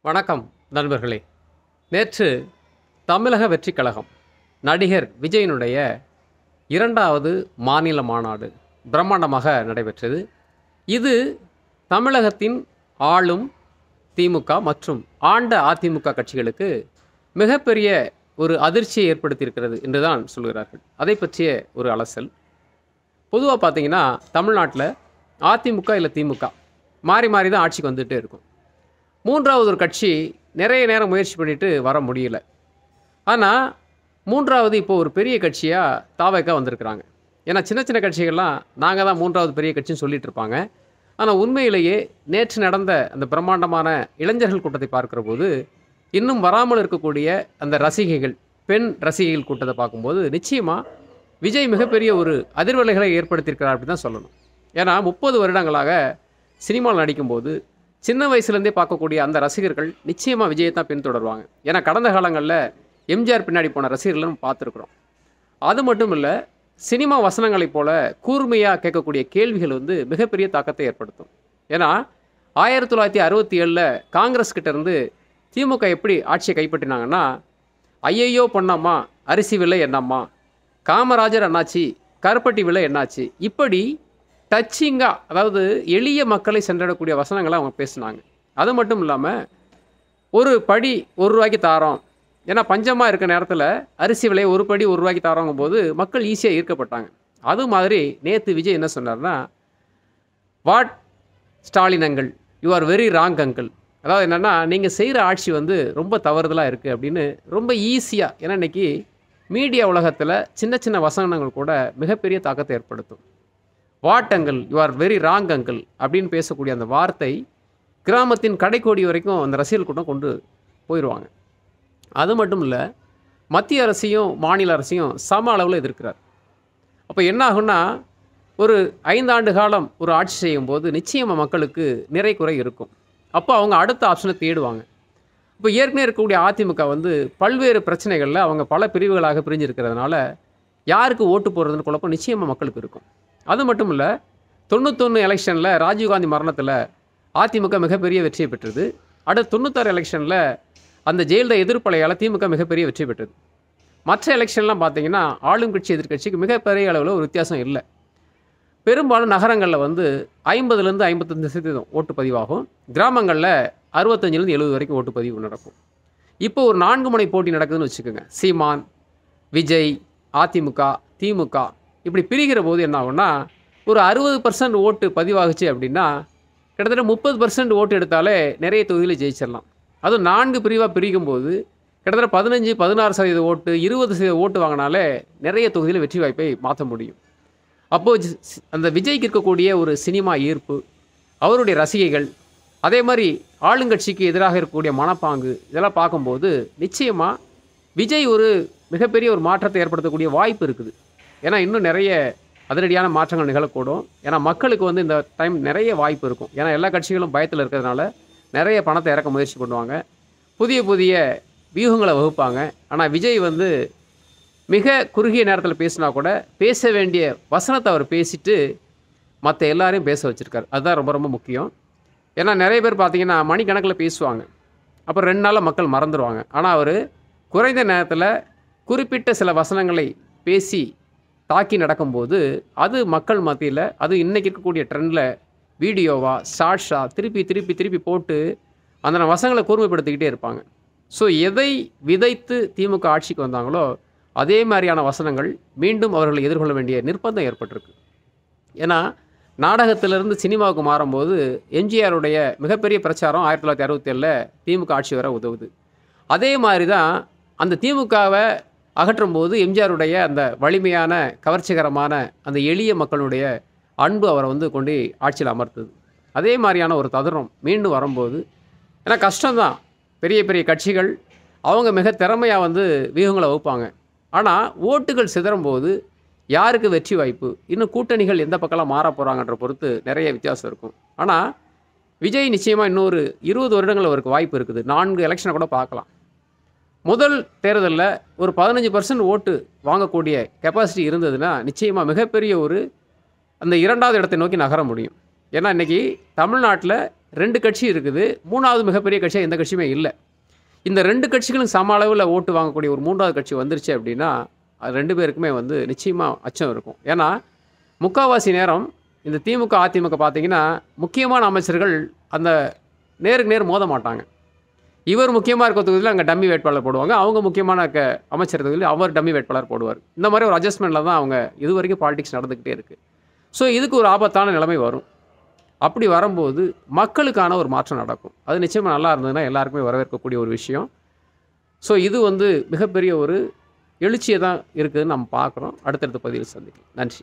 வணக்கம் நண்பர்களே. நேற்று தமிழக வெற்றிக் கழகம் நடிகர் விஜயனுடைய 2வது மாநில மாநாடு பிரம்மாண்டமாக நடைபெற்றது. இது தமிழகத்தின் ஆளும் திமுக மற்றும் ஆண்ட அதிமுக கட்சிகளுக்கு மிகப்பெரிய ஒரு அதிர்ச்சியை ஏற்படுத்தியிருக்கிறது என்று தான் சொல்கிறார்கள். அதை பற்றிய ஒரு அலசல். பொதுவாக பார்த்தீங்கன்னா தமிழ்நாட்டில் அதிமுக இல்லை திமுக மாறி மாறி தான் ஆட்சிக்கு வந்துகிட்டே இருக்கும். 3வது ஒரு கட்சி நிறைய நேரம் முயற்சி பண்ணிட்டு வர முடியல. ஆனால் 3வது இப்போ ஒரு பெரிய கட்சியாக தாவேக்கா வந்திருக்கிறாங்க. ஏன்னா சின்ன சின்ன கட்சிகள்லாம் நாங்கள் தான் 3வது பெரிய கட்சின்னு சொல்லிட்டு இருப்பாங்க. ஆனால் உண்மையிலேயே நேற்று நடந்த அந்த பிரம்மாண்டமான இளைஞர்கள் கூட்டத்தை பார்க்குற போது இன்னும் வராமல் இருக்கக்கூடிய அந்த ரசிகைகள், பெண் ரசிகைகள் கூட்டத்தை பார்க்கும்போது நிச்சயமாக விஜய் மிகப்பெரிய ஒரு அதிர்வலைகளை ஏற்படுத்தியிருக்கிறார் அப்படி தான் சொல்லணும். ஏன்னா 30 வருடங்களாக சினிமாவில் நடிக்கும்போது சின்ன வயசுலேருந்தே பார்க்கக்கூடிய அந்த ரசிகர்கள் நிச்சயமாக விஜயை தான் பின்தொடருவாங்க. ஏன்னா கடந்த காலங்களில் எம்ஜிஆர் பின்னாடி போன ரசிகர்கள் நம்ம பார்த்துருக்குறோம். அது மட்டும் இல்லை, சினிமா வசனங்களைப் போல கூர்மையாக கேட்கக்கூடிய கேள்விகள் மிகப்பெரிய தாக்கத்தை ஏற்படுத்தும். ஏன்னா 1967 காங்கிரஸ் கிட்ட இருந்து திமுக எப்படி ஆட்சியை கைப்பற்றினாங்கன்னா, ஐயையோ பொன்னம்மா அரிசி விலை என்னம்மா, காமராஜர் என்னாச்சு, கருப்பட்டி விலை என்னாச்சு, இப்படி டச்சிங்காக, அதாவது எளிய மக்களை சென்றடக்கூடிய வசனங்களை அவங்க பேசினாங்க. அது மட்டும் இல்லாமல் ஒரு படி ₹1 தாரோம், ஏன்னா பஞ்சமாக இருக்க நேரத்தில் அரிசி விலை ஒரு படி ₹1 தாரோங்கும் போது மக்கள் ஈஸியாக ஈர்க்கப்பட்டாங்க. அது மாதிரி நேற்று விஜய் என்ன சொன்னார்னா, what Stalin uncle, you are very wrong uncle. அதாவது என்னென்னா, நீங்கள் செய்கிற ஆட்சி ரொம்ப தவறுதலாக இருக்குது அப்படின்னு ரொம்ப ஈஸியாக. ஏன்னா இன்றைக்கி மீடியா உலகத்தில் சின்ன சின்ன வசனங்கள் கூட மிகப்பெரிய தாக்கத்தை ஏற்படுத்தும். What uncle, you are very wrong uncle அப்படின்னு பேசக்கூடிய அந்த வார்த்தை கிராமத்தின் கடைக்கோடி வரைக்கும் அந்த ரசிகர்கள் கூட்டம் கொண்டு போயிடுவாங்க. அது மட்டும் இல்லை, மத்திய அரசையும் மாநில அரசையும் சம அளவில் எதிர்க்கிறார். அப்போ என்ன ஆகுன்னா, ஒரு 5 ஆண்டு காலம் ஒரு ஆட்சி செய்யும்போது நிச்சயமாக மக்களுக்கு நிறை குறை இருக்கும். அப்போ அவங்க அடுத்த ஆப்ஷனை தேடுவாங்க. இப்போ ஏற்கனவே இருக்கக்கூடிய அதிமுக பல்வேறு பிரச்சனைகளில் அவங்க பல பிரிவுகளாக பிரிஞ்சிருக்கிறதுனால யாருக்கு ஓட்டு போடுறதுன்னு குழப்பம் நிச்சயமாக மக்களுக்கு இருக்கும். அது மட்டும் இல்லை, 91 எலெக்ஷனில் ராஜீவ்காந்தி மரணத்தில் அதிமுக மிகப்பெரிய வெற்றியை பெற்றது. அடுத்த 96 எலெக்ஷனில் அந்த ஜெயலலிதா எதிர்ப்பலையால் திமுக மிகப்பெரிய வெற்றி பெற்றது. மற்ற எலெக்ஷன்லாம் பார்த்தீங்கன்னா ஆளும் கட்சி எதிர்கட்சிக்கு மிகப்பெரிய அளவில் ஒரு வித்தியாசம் இல்லை. பெரும்பாலும் நகரங்களில் 50லேருந்து 55% ஓட்டு பதிவாகும். கிராமங்களில் 65லேருந்து 70 வரைக்கும் ஓட்டு பதிவு நடக்கும். இப்போ ஒரு 4 முனை போட்டி நடக்குதுன்னு வச்சுக்கோங்க. சீமான், விஜய், அதிமுக, திமுக இப்படி பிரிகிற போது என்ன ஆகும்னா, ஒரு 60% ஓட்டு பதிவாகுச்சு அப்படின்னா கிட்டத்தட்ட 30% ஓட்டு எடுத்தாலே நிறைய தொகுதியில் ஜெயிச்சிடலாம். அதுவும் 4 பிரிவாக பிரிக்கும்போது கிட்டத்தட்ட 15-16% ஓட்டு, 20% ஓட்டு வாங்கினாலே நிறைய தொகுதியில் வெற்றி வாய்ப்பை மாற்ற முடியும். அப்போது அந்த விஜய்க்கு இருக்கக்கூடிய ஒரு சினிமா ஈர்ப்பு, அவருடைய ரசிகைகள், அதே மாதிரி ஆளுங்கட்சிக்கு எதிராக இருக்கக்கூடிய மனப்பாங்கு, இதெல்லாம் பார்க்கும்போது நிச்சயமாக விஜய் ஒரு மிகப்பெரிய ஒரு மாற்றத்தை ஏற்படுத்தக்கூடிய வாய்ப்பு இருக்குது. ஏன்னா இன்னும் நிறைய அதிரடியான மாற்றங்கள் நிகழக்கூடும். ஏன்னா மக்களுக்கு இந்த டைம் நிறைய வாய்ப்பு இருக்கும். ஏன்னா எல்லா கட்சிகளும் பயத்தில் இருக்கிறதுனால நிறைய பணத்தை இறக்க முயற்சி பண்ணுவாங்க, புதிய புதிய வியூகங்களை வகுப்பாங்க. ஆனால் விஜய் மிக குறுகிய நேரத்தில் பேசினா கூட பேச வேண்டிய வசனத்தை அவர் பேசிட்டு மற்ற எல்லாரையும் பேச வச்சுருக்கார். அதுதான் ரொம்ப ரொம்ப முக்கியம். ஏன்னா நிறைய பேர் பார்த்திங்கன்னா மணிக்கணக்கில் பேசுவாங்க, அப்புறம் 2 நாளில் மக்கள் மறந்துடுவாங்க. ஆனால் அவர் குறைந்த நேரத்தில் குறிப்பிட்ட சில வசனங்களை பேசி தாக்கி நடக்கும்போது அது மக்கள் மத்தியில், அது இன்றைக்கி இருக்கக்கூடிய ட்ரெண்டில் வீடியோவாக ஷார்ட்ஸாக திருப்பி திருப்பி திருப்பி போட்டு அந்த வசனங்களை கூர்மைப்படுத்திக்கிட்டே இருப்பாங்க. ஸோ எதை விதைத்து திமுக ஆட்சிக்கு வந்தாங்களோ அதே மாதிரியான வசனங்கள் மீண்டும் அவர்களை எதிர்கொள்ள வேண்டிய நிர்பந்தம் ஏற்பட்டிருக்கு. ஏன்னா நாடகத்திலிருந்து சினிமாவுக்கு மாறும்போது எம்ஜிஆருடைய மிகப்பெரிய பிரச்சாரம் 1967 திமுக ஆட்சி வர உதவுது. அதே மாதிரி தான் அந்த திமுகவை அகற்றும்போது எம்ஜிஆருடைய அந்த வலிமையான, கவர்ச்சிகரமான, அந்த எளிய மக்களுடைய அன்பு அவரை கொண்டு ஆட்சியில் அமர்த்துது. அதே மாதிரியான ஒரு தருணம் மீண்டும் வரும்போது, ஏன்னா கஷ்டம்தான், பெரிய பெரிய கட்சிகள் அவங்க மிக திறமையாக வியூகங்களை வகுப்பாங்க. ஆனால் ஓட்டுகள் சிதறும்போது யாருக்கு வெற்றி வாய்ப்பு, இன்னும் கூட்டணிகள் எந்த பக்கம்லாம் மாற போகிறாங்கன்ற பொறுத்து நிறைய வித்தியாசம் இருக்கும். ஆனால் விஜய் நிச்சயமாக இன்னொரு 20 வருடங்கள் அவருக்கு வாய்ப்பு இருக்குது. 4 எலெக்ஷனை கூட பார்க்கலாம். முதல் தேர்தலில் ஒரு 15% ஓட்டு வாங்கக்கூடிய கெப்பாசிட்டி இருந்ததுன்னா நிச்சயமாக மிகப்பெரிய ஒரு அந்த 2வது இடத்தை நோக்கி நகர முடியும். ஏன்னா இன்றைக்கி தமிழ்நாட்டில் 2 கட்சி இருக்குது. 3வது மிகப்பெரிய கட்சியாக எந்த கட்சியுமே இல்லை. இந்த 2 கட்சிகளும் சம அளவில் ஓட்டு வாங்கக்கூடிய ஒரு 3வது கட்சி வந்துருச்சு அப்படின்னா, அது 2 பேருக்குமே வந்து நிச்சயமாக அச்சம் இருக்கும். ஏன்னா முக்கால்வாசி நேரம் இந்த திமுக, அதிமுக பார்த்தீங்கன்னா, முக்கியமான அமைச்சர்கள் அந்த நேருக்கு நேர் மோத மாட்டாங்க. இவர் முக்கியமாக இருக்க தொகுதியில் அங்கே டம்மி வேட்பாளர் போடுவாங்க. அவங்க முக்கியமான அமைச்சர் தொகுதியில் அவர் டம்மி வேட்பாளர் போடுவார். இந்த மாதிரி ஒரு அட்ஜஸ்ட்மெண்ட்டில் தான் அவங்க இது வரைக்கும் பாலிடிக்ஸ் நடந்துக்கிட்டே இருக்குது. ஸோ இதுக்கு ஒரு ஆபத்தான நிலைமை வரும். அப்படி வரும்போது மக்களுக்கான ஒரு மாற்றம் நடக்கும். அது நிச்சயமாக நல்லா இருந்ததுன்னா எல்லாருக்குமே வரவேற்கக்கூடிய ஒரு விஷயம். ஸோ இது வந்து மிகப்பெரிய ஒரு எழுச்சியை தான் இருக்குதுன்னு நம்ம பார்க்குறோம். அடுத்தடுத்த பதிவில் சந்திக்கலாம். நன்றி.